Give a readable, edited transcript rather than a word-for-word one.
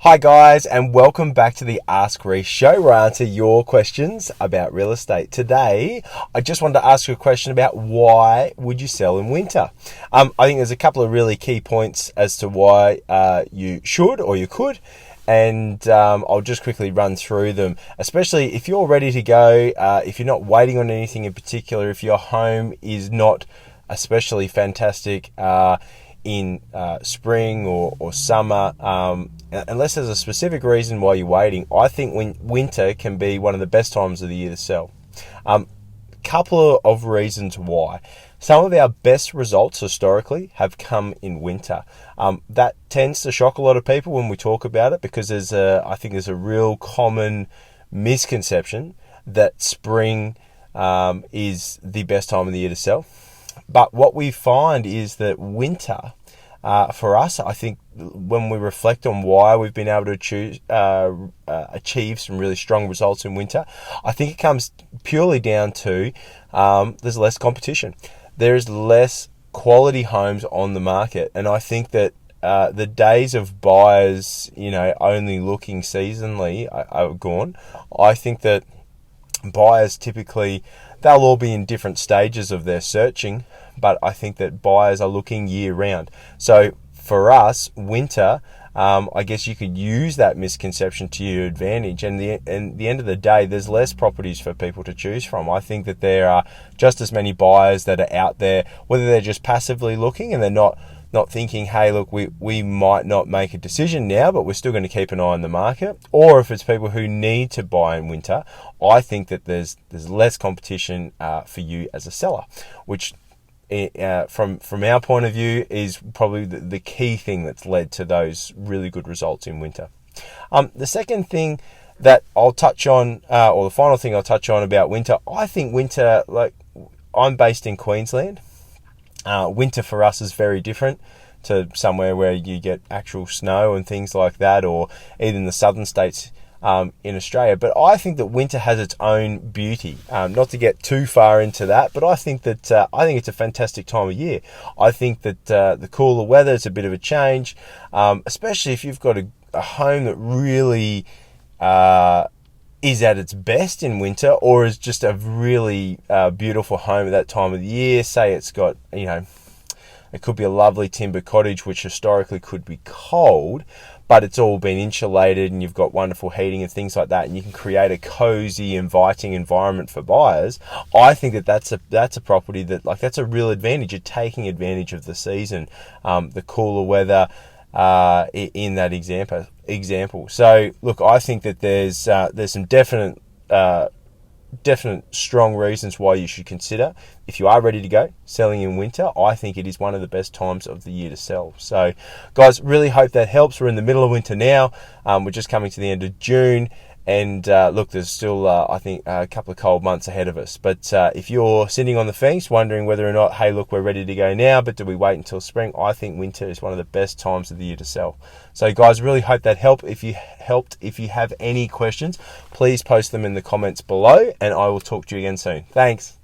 Hi guys, and welcome back to the Ask Rhyce show, where I answer your questions about real estate. Today, I just wanted to ask you a question about why would you sell in winter? I think there's a couple of really key points as to why you should or you could, and I'll just quickly run through them, especially if you're ready to go, if you're not waiting on anything in particular, if your home is not especially fantastic in spring or summer, unless there's a specific reason why you're waiting. I think winter can be one of the best times of the year to sell. Couple of reasons why. Some of our best results historically have come in winter. That tends to shock a lot of people when we talk about it, because I think there's a real common misconception that spring is the best time of the year to sell. But what we find is that winter, for us, I think when we reflect on why we've been able to achieve some really strong results in winter, I think it comes purely down to there's less competition. There's less quality homes on the market. And I think that the days of buyers, only looking seasonally are gone. I think that buyers typically, they'll all be in different stages of their searching, but I think that buyers are looking year round. So for us, winter, I guess you could use that misconception to your advantage. And the end of the day, there's less properties for people to choose from. I think that there are just as many buyers that are out there, whether they're just passively looking and they're not thinking, hey, look, we might not make a decision now, but we're still going to keep an eye on the market. Or if it's people who need to buy in winter, I think that there's less competition for you as a seller, which from our point of view is probably the key thing that's led to those really good results in winter. The second thing that I'll touch on, or the final thing I'll touch on about winter, I think winter, like, I'm based in Queensland. Winter for us is very different to somewhere where you get actual snow and things like that, or even the southern states in Australia. But I think that winter has its own beauty. Not to get too far into that, but I think it's a fantastic time of year. I think that the cooler weather is a bit of a change, especially if you've got a home that really is at its best in winter, or is just a really beautiful home at that time of the year. Say it's got, it could be a lovely timber cottage, which historically could be cold, but it's all been insulated and you've got wonderful heating and things like that, and you can create a cozy, inviting environment for buyers. I think that that's a property that's a real advantage. You're taking advantage of the season, the cooler weather, in that example. So look, I think that there's some definite strong reasons why you should consider, if you are ready to go, selling in winter. I think it is one of the best times of the year to sell. So guys, really hope that helps. We're in the middle of winter now. We're just coming to the end of June. And look, there's still, I think, a couple of cold months ahead of us. But if you're sitting on the fence wondering whether or not, hey, look, we're ready to go now, but do we wait until spring? I think winter is one of the best times of the year to sell. So guys, really hope that helped. If you have any questions, please post them in the comments below, and I will talk to you again soon. Thanks.